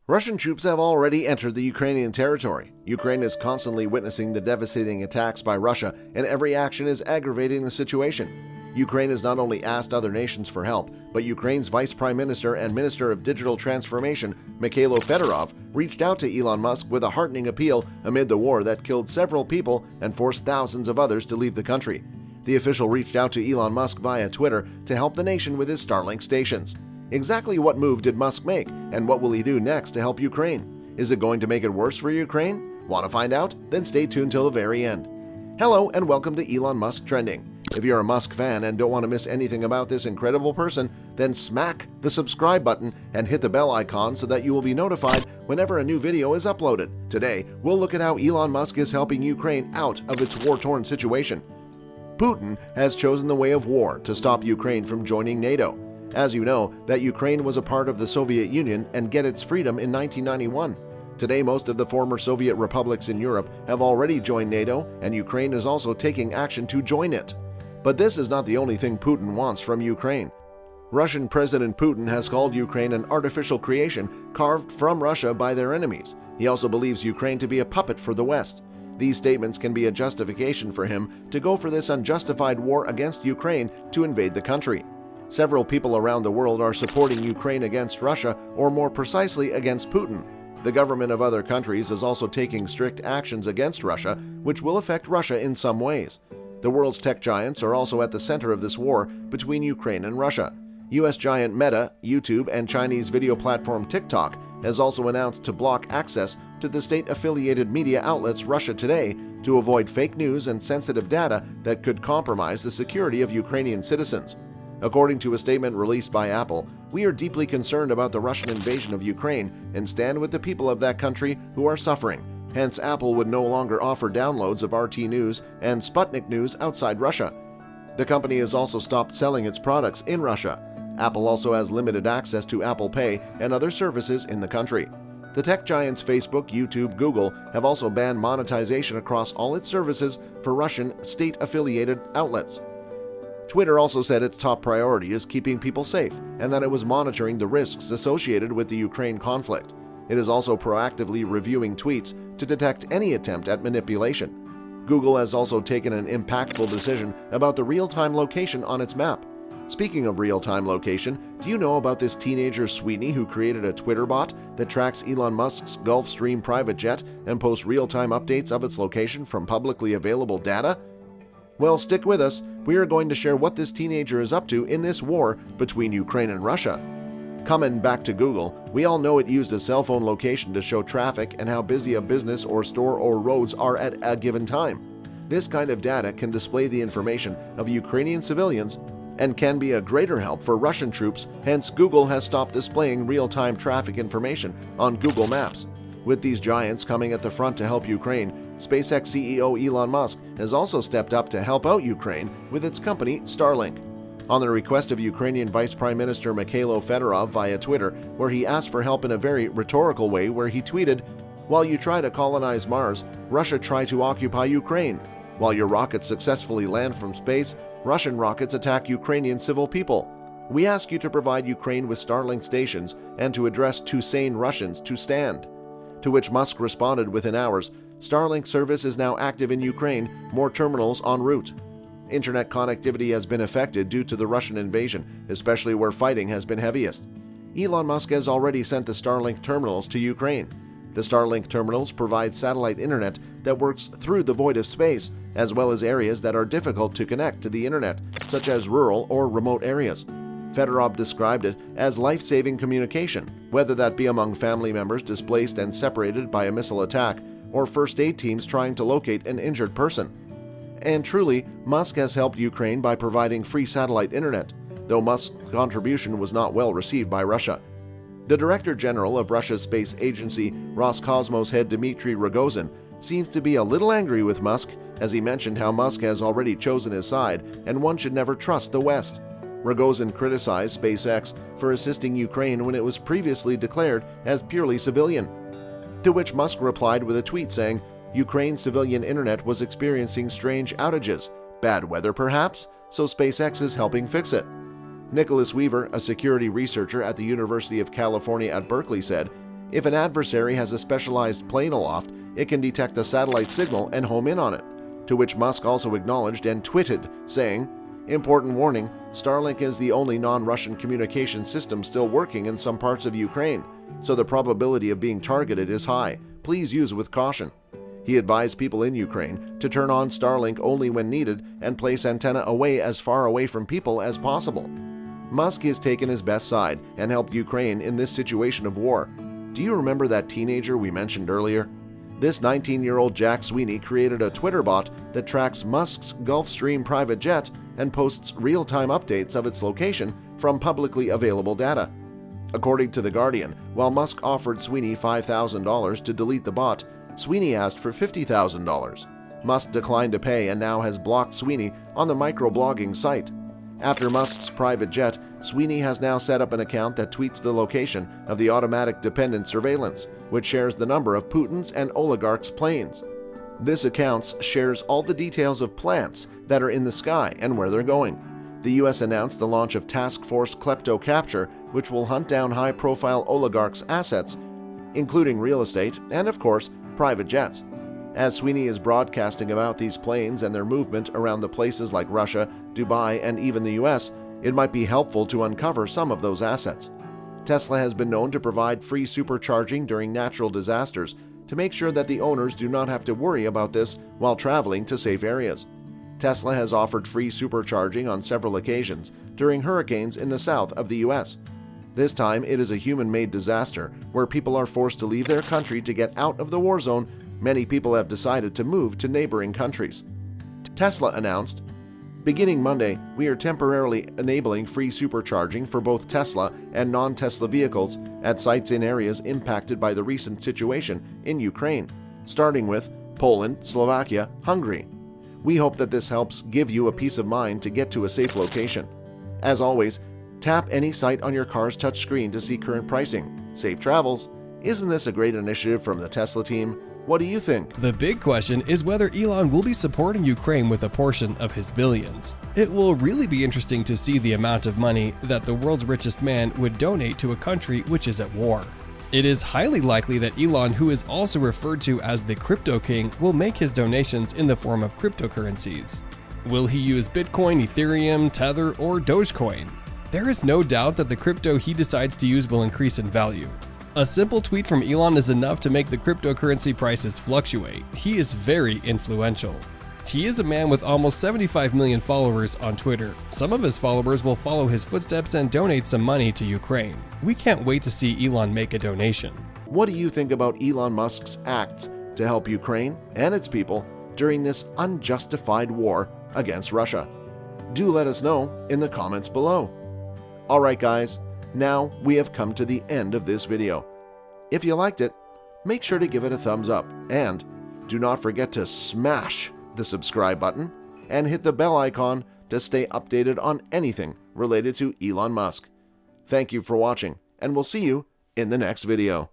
Russian troops have already entered the Ukrainian territory. Ukraine is constantly witnessing the devastating attacks by Russia, and every action is aggravating the situation. Ukraine has not only asked other nations for help, but Ukraine's Vice Prime Minister and Minister of Digital Transformation, Mikhailo Fedorov, reached out to Elon Musk with a heartening appeal amid the war that killed several people and forced thousands of others to leave the country. The official reached out to Elon Musk via Twitter to help the nation with his Starlink stations. Exactly what move did Musk make, and what will he do next to help Ukraine? Is it going to make it worse for Ukraine? Want to find out? Then stay tuned till the very end. Hello and welcome to Elon Musk Trending. If you're a Musk fan and don't want to miss anything about this incredible person, then smack the subscribe button and hit the bell icon so that you will be notified whenever a new video is uploaded. Today, we'll look at how Elon Musk is helping Ukraine out of its war-torn situation. Putin has chosen the way of war to stop Ukraine from joining NATO. As you know, that Ukraine was a part of the Soviet Union and get its freedom in 1991. Today, most of the former Soviet republics in Europe have already joined NATO, and Ukraine is also taking action to join it. But this is not the only thing Putin wants from Ukraine. Russian President Putin has called Ukraine an artificial creation carved from Russia by their enemies. He also believes Ukraine to be a puppet for the West. These statements can be a justification for him to go for this unjustified war against Ukraine to invade the country. Several people around the world are supporting Ukraine against Russia, or more precisely against Putin. The government of other countries is also taking strict actions against Russia, which will affect Russia in some ways. The world's tech giants are also at the center of this war between Ukraine and Russia. US giant Meta, YouTube, and Chinese video platform TikTok has also announced to block access to the state-affiliated media outlets Russia Today to avoid fake news and sensitive data that could compromise the security of Ukrainian citizens. According to a statement released by Apple, we are deeply concerned about the Russian invasion of Ukraine and stand with the people of that country who are suffering. Hence, Apple would no longer offer downloads of RT News and Sputnik News outside Russia. The company has also stopped selling its products in Russia. Apple also has limited access to Apple Pay and other services in the country. The tech giants Facebook, YouTube, Google have also banned monetization across all its services for Russian state-affiliated outlets. Twitter also said its top priority is keeping people safe and that it was monitoring the risks associated with the Ukraine conflict. It is also proactively reviewing tweets to detect any attempt at manipulation. Google has also taken an impactful decision about the real-time location on its map. Speaking of real-time location, do you know about this teenager Sweetney who created a Twitter bot that tracks Elon Musk's Gulfstream private jet and posts real-time updates of its location from publicly available data? Well, stick with us. We are going to share what this teenager is up to in this war between Ukraine and Russia. Coming back to Google, we all know it used a cell phone location to show traffic and how busy a business or store or roads are at a given time. This kind of data can display the information of Ukrainian civilians and can be a greater help for Russian troops, hence Google has stopped displaying real-time traffic information on Google Maps. With these giants coming at the front to help Ukraine, SpaceX CEO Elon Musk has also stepped up to help out Ukraine with its company Starlink. On the request of Ukrainian Vice Prime Minister Mikhailo Fedorov via Twitter, where he asked for help in a very rhetorical way, where he tweeted, "While you try to colonize Mars, Russia try to occupy Ukraine. While your rockets successfully land from space, Russian rockets attack Ukrainian civil people. We ask you to provide Ukraine with Starlink stations and to address two sane Russians to stand." To which Musk responded within hours, "Starlink service is now active in Ukraine, more terminals en route." Internet connectivity has been affected due to the Russian invasion, especially where fighting has been heaviest. Elon Musk has already sent the Starlink terminals to Ukraine. The Starlink terminals provide satellite internet that works through the void of space, as well as areas that are difficult to connect to the internet, such as rural or remote areas. Fedorov described it as life-saving communication, whether that be among family members displaced and separated by a missile attack, or first aid teams trying to locate an injured person. And truly, Musk has helped Ukraine by providing free satellite internet, though Musk's contribution was not well received by Russia. The Director General of Russia's space agency, Roscosmos head Dmitry Rogozin, seems to be a little angry with Musk, as he mentioned how Musk has already chosen his side and one should never trust the West. Rogozin criticized SpaceX for assisting Ukraine when it was previously declared as purely civilian. To which Musk replied with a tweet saying, "Ukraine's civilian internet was experiencing strange outages. Bad weather perhaps? So SpaceX is helping fix it." Nicholas Weaver, a security researcher at the University of California at Berkeley, said, If an adversary has a specialized plane aloft, it can detect a satellite signal and home in on it, to which Musk also acknowledged and tweeted, saying, "Important warning, Starlink is the only non-Russian communication system still working in some parts of Ukraine, so the probability of being targeted is high. Please use with caution." He advised people in Ukraine to turn on Starlink only when needed and place antenna away as far away from people as possible. Musk has taken his best side and helped Ukraine in this situation of war. Do you remember that teenager we mentioned earlier? This 19-year-old Jack Sweeney created a Twitter bot that tracks Musk's Gulfstream private jet and posts real-time updates of its location from publicly available data. According to The Guardian, while Musk offered Sweeney $5,000 to delete the bot, Sweeney asked for $50,000. Musk declined to pay and now has blocked Sweeney on the microblogging site. After Musk's private jet, Sweeney has now set up an account that tweets the location of the automatic dependent surveillance, which shares the number of Putin's and oligarchs' planes. This account shares all the details of plants that are in the sky and where they're going. The U.S. announced the launch of Task Force Klepto Capture, which will hunt down high-profile oligarchs' assets, including real estate and, of course, private jets. As Sweeney is broadcasting about these planes and their movement around the places like Russia, Dubai, and even the US, it might be helpful to uncover some of those assets. Tesla has been known to provide free supercharging during natural disasters to make sure that the owners do not have to worry about this while traveling to safe areas. Tesla has offered free supercharging on several occasions during hurricanes in the south of the US. This time, it is a human-made disaster where people are forced to leave their country to get out of the war zone. Many people have decided to move to neighboring countries. Tesla announced, "Beginning Monday, we are temporarily enabling free supercharging for both Tesla and non-Tesla vehicles at sites in areas impacted by the recent situation in Ukraine, starting with Poland, Slovakia, Hungary. We hope that this helps give you a peace of mind to get to a safe location. As always, tap any site on your car's touchscreen to see current pricing. Safe travels." Isn't this a great initiative from the Tesla team? What do you think? The big question is whether Elon will be supporting Ukraine with a portion of his billions. It will really be interesting to see the amount of money that the world's richest man would donate to a country which is at war. It is highly likely that Elon, who is also referred to as the Crypto King, will make his donations in the form of cryptocurrencies. Will he use Bitcoin, Ethereum, Tether, or Dogecoin? There is no doubt that the crypto he decides to use will increase in value. A simple tweet from Elon is enough to make the cryptocurrency prices fluctuate. He is very influential. He is a man with almost 75 million followers on Twitter. Some of his followers will follow his footsteps and donate some money to Ukraine. We can't wait to see Elon make a donation. What do you think about Elon Musk's acts to help Ukraine and its people during this unjustified war against Russia? Do let us know in the comments below. Alright guys, now we have come to the end of this video. If you liked it, make sure to give it a thumbs up and do not forget to smash the subscribe button and hit the bell icon to stay updated on anything related to Elon Musk. Thank you for watching, and we'll see you in the next video.